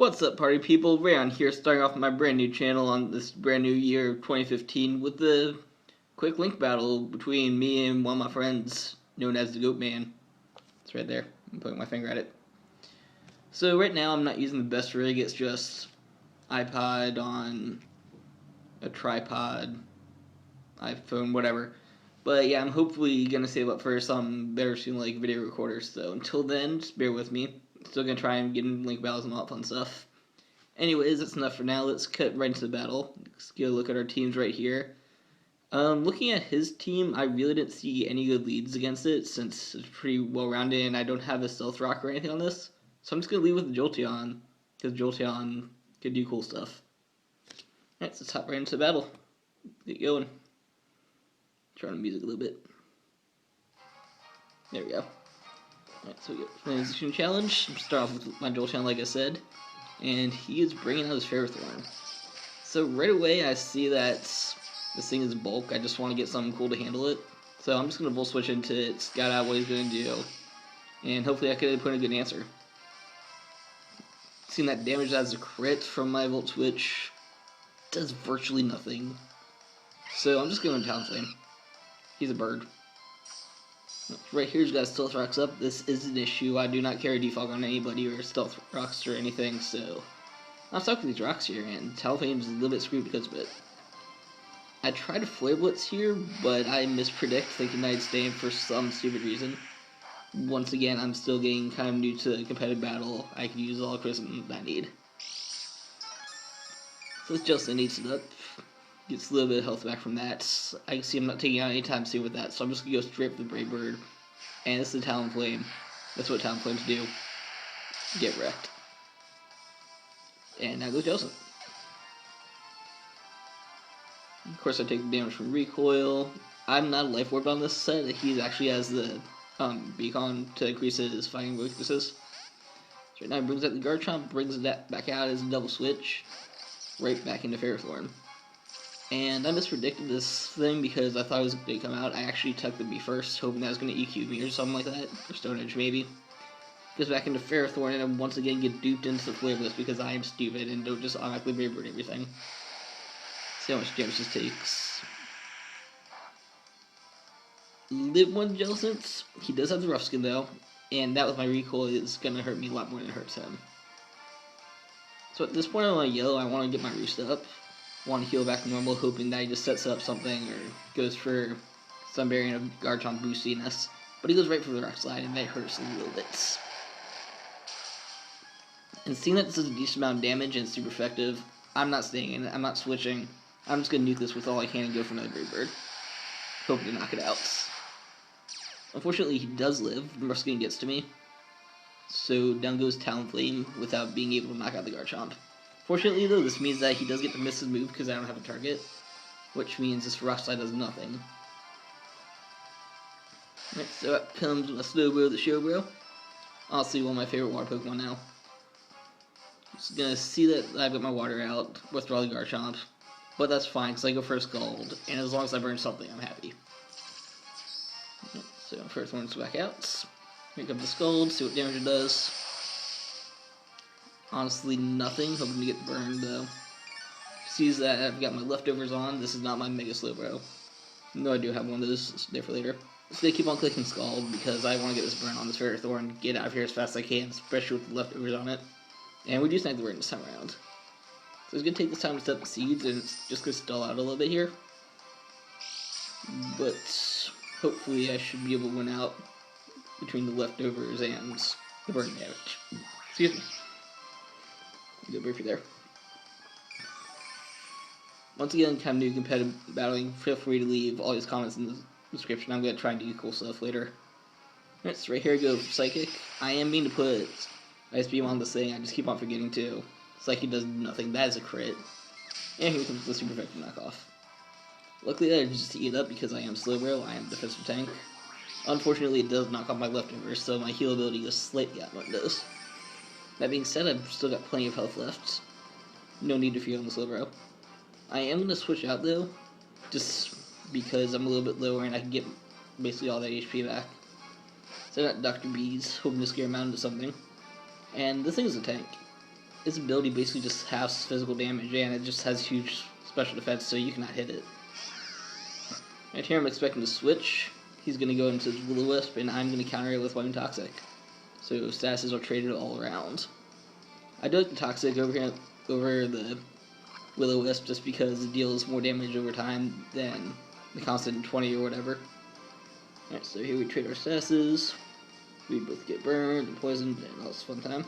What's up, party people? Reon here, starting off my brand new channel on this brand new year of 2015 with the quick link battle between me and one of my friends known as the Goatman. It's right there. I'm pointing my finger at it. So right now I'm not using the best rig, it's just iPod on a tripod, iPhone, whatever. But yeah, I'm hopefully going to save up for some better soon, like video recorders. So until then, just bear with me. Still going to try and get in link battles and all that fun stuff. Anyways, that's enough for now. Let's cut right into the battle. Let's get a look at our teams right here. Looking at his team, I really didn't see any good leads against it, since it's pretty well-rounded and I don't have a stealth rock or anything on this. So I'm just going to leave with the Jolteon, because Jolteon can do cool stuff. Alright, so let's hop right into the battle. Get going. Turn the music a little bit. There we go. Alright, so we get Transition Challenge. Start off with my Jolteon, like I said. And he is bringing out his Ferrothorn. So right away, I see that this thing is bulk. I just want to get something cool to handle it. So I'm just going to Volt Switch into it, scout out what he's going to do. And hopefully I can put in a good answer. Seeing that damage as a crit from my Volt Switch does virtually nothing. So I'm just going to Talonflame. He's a bird. Right here, he's got Stealth Rocks up. This is an issue. I do not carry Defog on anybody or Stealth Rocks or anything, so I'm stuck with these rocks here, and Talonflame's a little bit screwed because of it. I tried to Flare Blitz here, but I mispredict, thinking I'd stay in for some stupid reason. Once again, I'm still getting kind of new to competitive battle. I could use all the criticism I need. So this Justin eats it up. Gets a little bit of health back from that. I can see I'm not taking out any time soon with that, so I'm just going to go straight for the Brave Bird. And this is the Talonflame. That's what Talonflames do. Get wrecked. And now goes Justin. Of course, I take the damage from recoil. I'm not a Life Orb on this set. He actually has the beacon to increase his fighting weaknesses. So right now he brings out the Garchomp, brings that back out as a double switch. Right back into Ferrothorn. And I mispredicted this thing because I thought it was going to come out. I actually took the B first, hoping that was going to EQ me or something like that. Or Stone Edge, maybe. Goes back into Ferrothorn, and I once again get duped into the Flare Blitz because I am stupid and don't just automatically Brave Bird everything. See how much damage this takes. Live one Jellicent. He does have the Rough Skin, though. And that with my recoil is going to hurt me a lot more than it hurts him. So at this point on my yellow, I want to get my roost up. Want to heal back to normal, hoping that he just sets up something or goes for some variant of Garchomp boostiness. But he goes right for the Rock Slide, and that hurts a little bit. And seeing that this is a decent amount of damage and it's super effective, I'm not staying in it, I'm not switching. I'm just going to nuke this with all I can and go for another Brave Bird. Hoping to knock it out. Unfortunately, he does live. Ruskin gets to me. So down goes Talonflame without being able to knock out the Garchomp. Fortunately, though, this means that he does get to miss his move because I don't have a target, which means this Rock Slide does nothing. Alright, so up comes my Slowbro the Showbro. Honestly, one of my favorite water Pokemon now. Just gonna see that I've got my water out, withdraw the Garchomp, but that's fine because I go for a Scald, and as long as I burn something, I'm happy. Right, so first one's back out. Pick up the Scald, see what damage it does. Honestly, nothing. Hoping to get burned, though. Sees that I've got my leftovers on. This is not my Mega Slowbro. No, I do have one of those there for later. So they keep on clicking Scald because I want to get this burn on this Ferrothorn, get out of here as fast as I can, especially with the leftovers on it. And we do snag the burn this time around. So it's going to take this time to set the seeds, and it's just going to stall out a little bit here. But hopefully I should be able to win out between the leftovers and the burn damage. Excuse me. Good briefly there. Once again, kind of new competitive battling. Feel free to leave all these comments in the description. I'm going to try and do cool stuff later. Alright, so right here I go for Psychic. I am meaning to put Ice Beam on this thing. I just keep on forgetting to. Psychic does nothing. That is a crit. And here comes the Super Effective Knockoff. Luckily I just eat it up because I am Slowbro. I am defensive tank. Unfortunately, it does knock off my leftovers, so my heal ability goes slightly out what it does. That being said, I've still got plenty of health left. No need to fear on the Slowbro. I am going to switch out, though, just because I'm a little bit lower and I can get basically all that HP back. So I got Dr. B's, hoping to scare him out into something. And this thing is a tank. its ability basically just halves physical damage, and it just has huge special defense, so you cannot hit it. Right here I'm expecting to switch. He's going to go into Will-O-Wisp, and I'm going to counter it with Weapon Toxic. So statuses are traded all around. I do like the Toxic over the Will-O-Wisp just because it deals more damage over time than the constant 20 or whatever. Alright, so here we trade our statuses. We both get burned and poisoned, and all this fun time.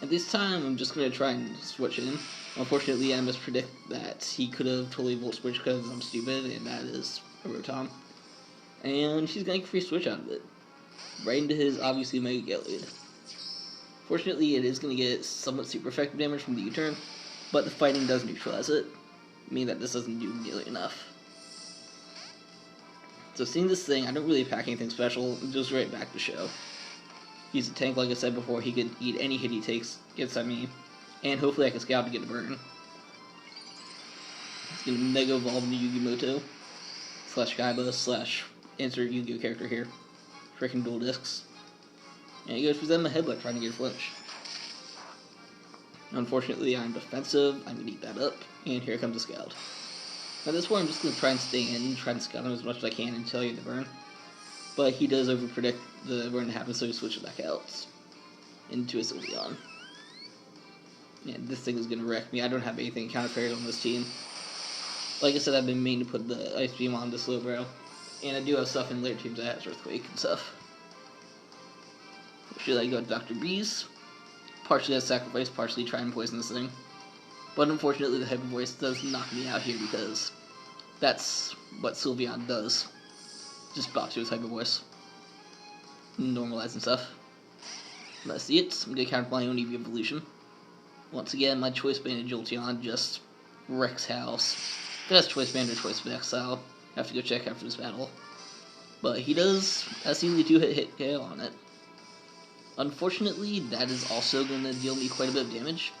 At this time, I'm just going to try and switch in. Unfortunately, I mispredict that he could have totally Volt Switch because I'm stupid, and that is a Rotom. And he's going to free switch out of it. Right into his, obviously, Mega Gallade. Fortunately, it is going to get somewhat super effective damage from the U-turn, but the fighting does neutralize it, meaning that this doesn't do nearly enough. So seeing this thing, I don't really pack anything special, just right back to show. He's a tank, like I said before, he could eat any hit he gets at me, and hopefully I can scalp to get a burn. He's going to Mega Evolve into Yu-Gi-Moto, / Kaiba, / insert Yu-Gi-Oh character here. Freaking dual discs. And he goes for them a headbutt trying to get a flinch. Unfortunately, I'm defensive, I'm going to eat that up, and here comes a Scout. At this point, I'm just going to try and stay in, try and scout him as much as I can until I get the burn. But he does overpredict the burn to happen, so he switches back out into a Sylveon. And this thing is going to wreck me. I don't have anything counter parried on this team. Like I said, I've been meaning to put the Ice Beam on the Slowbro. And I do have stuff in later teams that has Earthquake and stuff. Should I go to Dr. Breeze? Partially as sacrifice, partially try and poison this thing. But unfortunately, the Hyper Voice does knock me out here because that's what Sylveon does. Just box you with Hyper Voice. Normalize and stuff. Let's see it. I'm going to counter my own EV Evolution. Once again, my Choice Band and Jolteon just wrecks house. If it has Choice Band or Choice Band Exile, I have to go check after this battle. But he does easily 2-hit KO on it. Unfortunately, that is also going to deal me quite a bit of damage.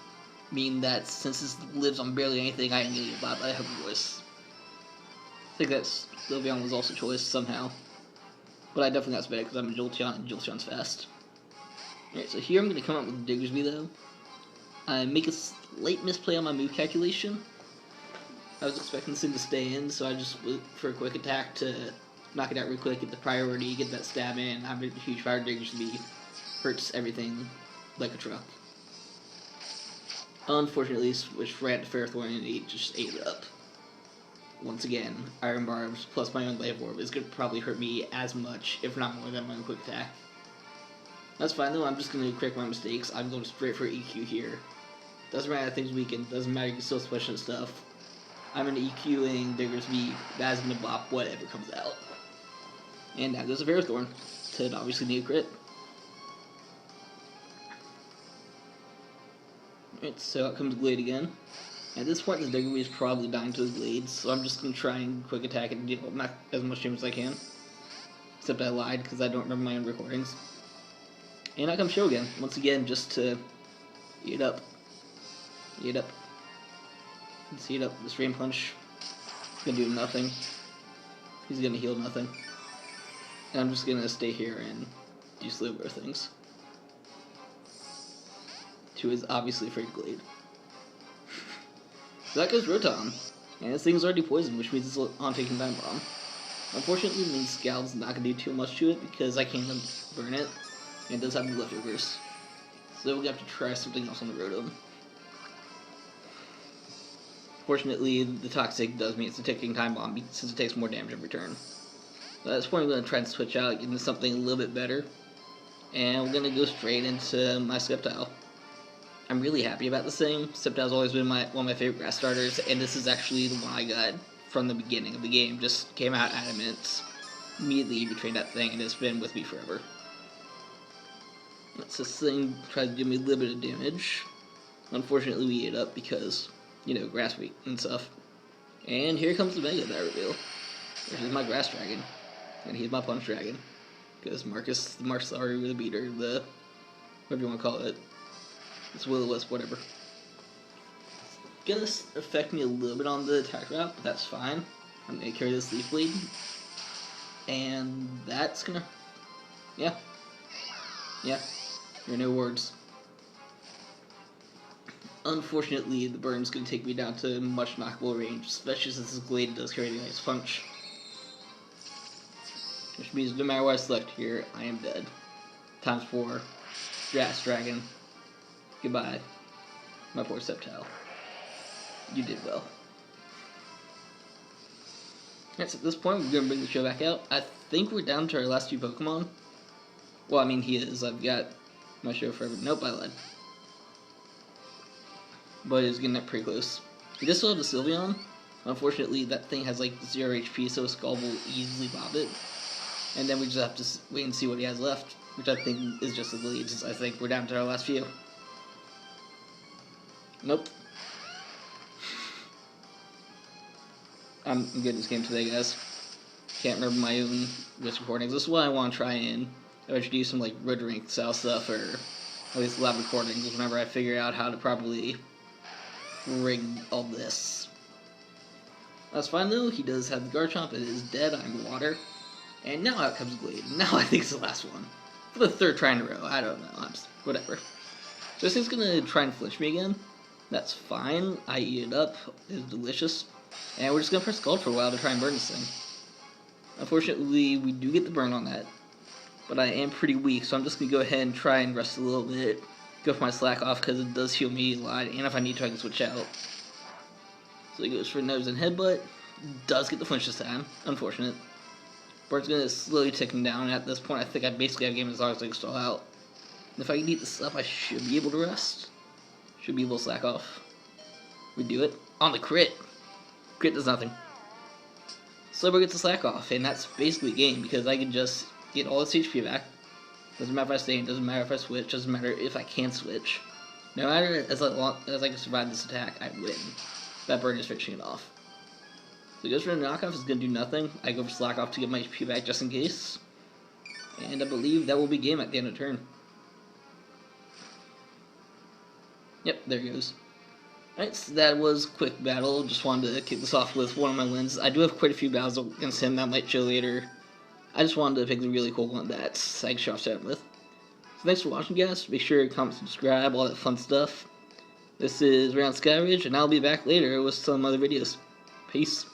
Meaning that since this lives on barely anything, I am going to get bought by a Hyper Voice. I think that Sylveon was also choice somehow. But I definitely got sped because I'm a Jolteon and Jolteon's fast. Alright, so here I'm going to come up with Diggersby though. I make a slight misplay on my move calculation. I was expecting this thing to stay in, so I just went for a quick attack to knock it out real quick, get the priority, get that stab in. I'm a huge fire Diggersby. Hurts everything like a truck. Unfortunately, switched right to Ferrothorn and he just ate it up. Once again, Iron Barbs plus my own Life Orb is going to probably hurt me as much, if not more, than my own quick attack. That's fine though, I'm just going to correct my mistakes. I'm going straight for EQ here. Doesn't matter if things weaken, doesn't matter, you can still switch and stuff. I'm going to EQing Diggersby, that's going to bop whatever comes out. And now goes a Ferrothorn to obviously need a crit. Alright, so out comes Glade again. At this point, the Diggersby is probably dying to his Glade, so I'm just going to try and quick attack it and deal not as much damage as I can. Except I lied, because I don't remember my own recordings. And out comes Show again, once again, just to eat up. Eat up. Let's eat up. This Rain Punch is going to do nothing. He's going to heal nothing. And I'm just going to stay here and do Slowbro things. To his obviously afraid Glade. So that goes Rotom. And this thing's already poisoned, which means it's on taking Time Bomb. Unfortunately, it means Scald's not going to do too much to it because I can't burn it. And it does have the leftovers. So we'll have to try something else on the Rotom. Fortunately, the Toxic does mean it's a ticking Time Bomb since it takes more damage every turn. So at this point, I'm going to try and switch out, get into something a little bit better. And we're going to go straight into my Sceptile. I'm really happy about this thing. Sceptile's always been one of my favorite grass starters, and this is actually the one I got from the beginning of the game. Just came out adamant, immediately betrayed that thing, and it's been with me forever. So this thing tried to do me a little bit of damage. Unfortunately, we ate up because, you know, grass weak and stuff. And here comes the Mega that I reveal. Here's my Grass Dragon, and he's my Punch Dragon. Because Marcus already really beat her, the whatever you want to call it. It's Will-O-Wisp, whatever. Gonna affect me a little bit on the attack route, but that's fine. I'm gonna carry this Leaf Blade. And that's gonna... Yeah. There are no words. Unfortunately, the burn's going to take me down to much knockable range, especially since this Glade does carry a nice punch. Which means no matter what I select here, I am dead. Times 4. Grass Dragon. Goodbye, my poor Sceptile. You did well. Alright, so at this point, we're going to bring the show back out. I think we're down to our last 2 Pokemon. Well, I mean, he is. I've got my show forever. Nope, I lied. But it's getting up pretty close. He does still have the Sylveon. Unfortunately, that thing has like 0 HP, so Skull will easily bob it. And then we just have to wait and see what he has left, which I think is just a lead, since I think we're down to our last few. Nope. I'm good at this game today, guys. Can't remember my own risk recordings. This is why I want to try and eventually do some like Red Ring style stuff, or at least live recordings whenever I figure out how to properly rig all this. That's fine though, he does have the Garchomp, it is dead, I'm water. And now out comes Glade. Now I think it's the last one. For the 3rd try in a row, I don't know, whatever. So this thing's gonna try and flinch me again. That's fine, I eat it up, it's delicious. And we're just gonna press Scald for a while to try and burn this thing. Unfortunately, we do get the burn on that. But I am pretty weak, so I'm just gonna go ahead and try and rest a little bit. Go for my slack off because it does heal me a lot, and if I need to, I can switch out. So he goes for nose and headbutt. Does get the flinch this time. Unfortunate. Bird's gonna slowly tick him down. At this point, I think I basically have a game as long as I can stall out. And if I can eat this up, I should be able to rest. Should be able to slack off. We do it on the crit. Crit does nothing. Slowbro gets a slack off, and that's basically a game because I can just get all its HP back. Doesn't matter if I stay in, doesn't matter if I switch, doesn't matter if I can switch. No matter as long as I can survive this attack, I win. That burn is finishing it off. So he goes for a knockoff, it's going to do nothing. I go for slack off to get my HP back just in case. And I believe that will be game at the end of turn. Yep, there it goes. Alright, so that was quick battle. Just wanted to kick this off with one of my wins. I do have quite a few battles against him that might show later. I just wanted to pick the really cool one that I can show off set with. So thanks for watching, guys. Make sure to comment, subscribe, all that fun stuff. This is ReonSkyridge, and I'll be back later with some other videos. Peace.